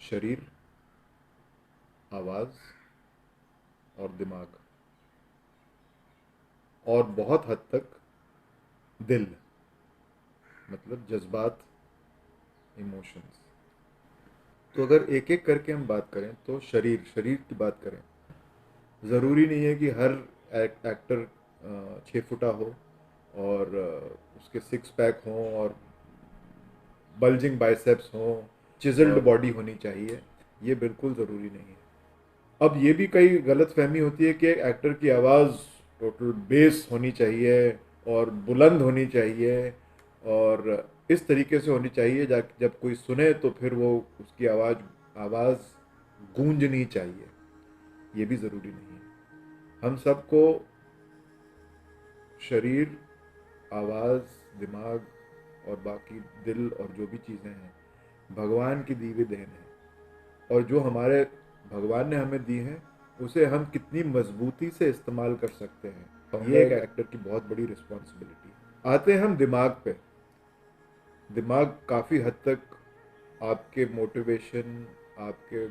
शरीर, आवाज़ और दिमाग, और बहुत हद तक दिल, मतलब जज्बात, इमोशंस। तो अगर एक एक करके हम बात करें तो शरीर शरीर की बात करें, ज़रूरी नहीं है कि हर एक्टर 6 फुटा हो और उसके सिक्स पैक हों और बल्जिंग बाइसेप्स हों, चिजल्ड बॉडी होनी चाहिए, ये बिल्कुल ज़रूरी नहीं है। अब ये भी कई गलत फहमी होती है कि एक एक्टर की आवाज़ टोटल बेस होनी चाहिए और बुलंद होनी चाहिए और इस तरीके से होनी चाहिए जब कोई सुने तो फिर वो उसकी आवाज़ गूंजनी चाहिए। ये भी ज़रूरी नहीं है। हम सबको शरीर, आवाज़, दिमाग और बाकी दिल और जो भी चीज़ें हैं भगवान की दी हुई देन है, और जो हमारे भगवान ने हमें दी हैं उसे हम कितनी मजबूती से इस्तेमाल कर सकते हैं, ये एक एक्टर की बहुत बड़ी रिस्पॉन्सिबिलिटी है। आते हैं हम दिमाग पे। दिमाग काफ़ी हद तक आपके मोटिवेशन, आपके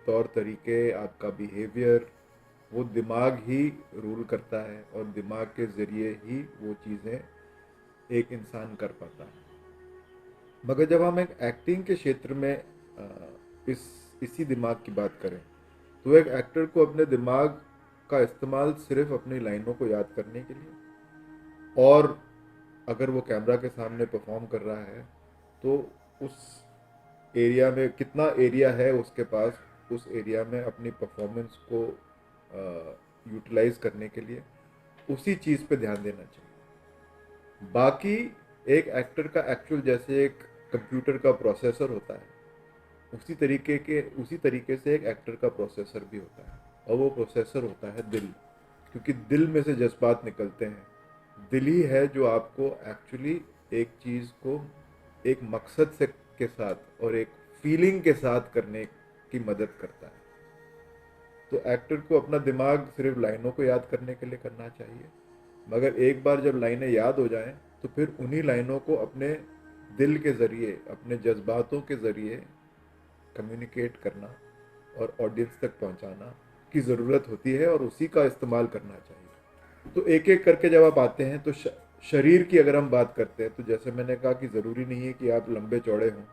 तौर तरीके, आपका बिहेवियर, वो दिमाग ही रूल करता है और दिमाग के ज़रिए ही वो चीज़ें एक इंसान कर पाता है। मगर जब हम एक एक्टिंग के क्षेत्र में इसी दिमाग की बात करें तो एक एक्टर को अपने दिमाग का इस्तेमाल सिर्फ अपनी लाइनों को याद करने के लिए, और अगर वो कैमरा के सामने परफॉर्म कर रहा है तो उस एरिया में कितना एरिया है उसके पास, उस एरिया में अपनी परफॉर्मेंस को यूटिलाइज करने के लिए उसी चीज़ पे ध्यान देना चाहिए। बाकी एक एक्टर का एक्चुअल जैसे एक कंप्यूटर का प्रोसेसर होता है, उसी तरीके से एक एक्टर का प्रोसेसर भी होता है, और वो प्रोसेसर होता है दिल। क्योंकि दिल में से जज्बात निकलते हैं। दिल ही है जो आपको एक्चुअली एक चीज़ को एक मकसद से के साथ और एक फीलिंग के साथ करने की मदद करता है। तो एक्टर को अपना दिमाग सिर्फ लाइनों को याद करने के लिए करना चाहिए, मगर एक बार जब लाइनें याद हो जाएं तो फिर उन्हीं लाइनों को अपने दिल के ज़रिए, अपने जज्बातों के ज़रिए कम्युनिकेट करना और ऑडियंस तक पहुंचाना की ज़रूरत होती है, और उसी का इस्तेमाल करना चाहिए। तो एक एक करके जब आप आते हैं तो शरीर की अगर हम बात करते हैं तो जैसे मैंने कहा कि ज़रूरी नहीं है कि आप लंबे चौड़े हों।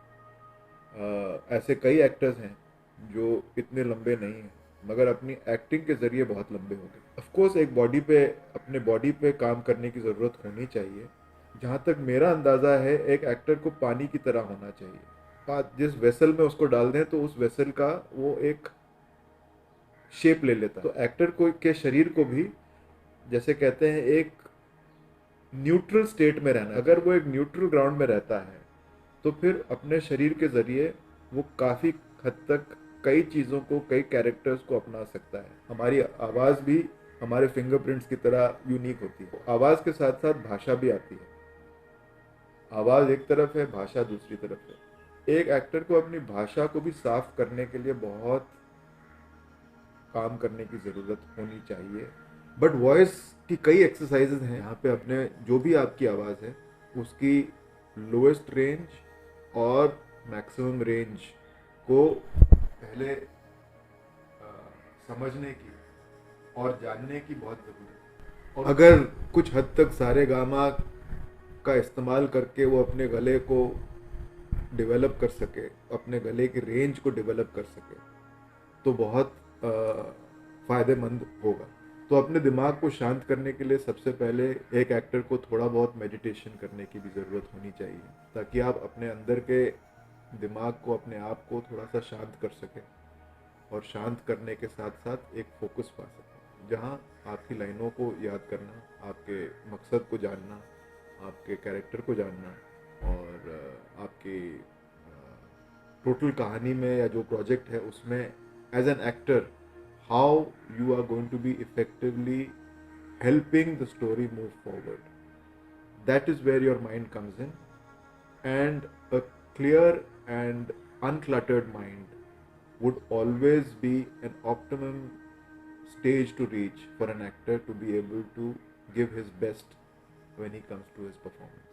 ऐसे कई एक्टर्स हैं जो इतने लंबे नहीं हैं मगर अपनी एक्टिंग के ज़रिए बहुत लंबे हो गए। ऑफ कोर्स एक बॉडी पे, अपने बॉडी पे काम करने की ज़रूरत होनी चाहिए। जहाँ तक मेरा अंदाज़ा है एक एक्टर को पानी की तरह होना चाहिए। जिस वेसल में उसको डाल दें तो उस वेसल का वो एक शेप ले लेता है। तो एक्टर को के शरीर को भी जैसे कहते हैं एक न्यूट्रल स्टेट में रहना, अगर वो एक न्यूट्रल ग्राउंड में रहता है तो फिर अपने शरीर के ज़रिए वो काफ़ी हद तक कई चीज़ों को, कई कैरेक्टर्स को अपना सकता है। हमारी आवाज़ भी हमारे फिंगरप्रिंट्स की तरह यूनिक होती है। आवाज़ के साथ साथ भाषा भी आती है। आवाज़ एक तरफ है, भाषा दूसरी तरफ है। एक एक्टर को अपनी भाषा को भी साफ करने के लिए बहुत काम करने की ज़रूरत होनी चाहिए। बट वॉइस की कई एक्सरसाइजेज हैं यहाँ पे, अपने जो भी आपकी आवाज़ है उसकी लोएस्ट रेंज और मैक्सिमम रेंज को पहले समझने की और जानने की बहुत ज़रूरत है। और अगर कुछ हद तक सारे गामा का इस्तेमाल करके वो अपने गले को डेवलप कर सके, अपने गले की रेंज को डेवलप कर सके तो बहुत फ़ायदेमंद होगा। तो अपने दिमाग को शांत करने के लिए सबसे पहले एक एक्टर को थोड़ा बहुत मेडिटेशन करने की भी ज़रूरत होनी चाहिए, ताकि आप अपने अंदर के दिमाग को, अपने आप को थोड़ा सा शांत कर सकें, और शांत करने के साथ साथ एक फोकस पा सकें जहाँ आपकी लाइनों को याद करना, आपके मकसद को जानना, आपके कैरेक्टर को जानना, और आपकी टोटल कहानी में या जो प्रोजेक्ट है उसमें as an actor how you are going to be effectively helping the story move forward. That is where your mind comes in, and a clear and uncluttered mind would always be an optimum stage to reach for an actor to be able to give his best when he comes to his performance.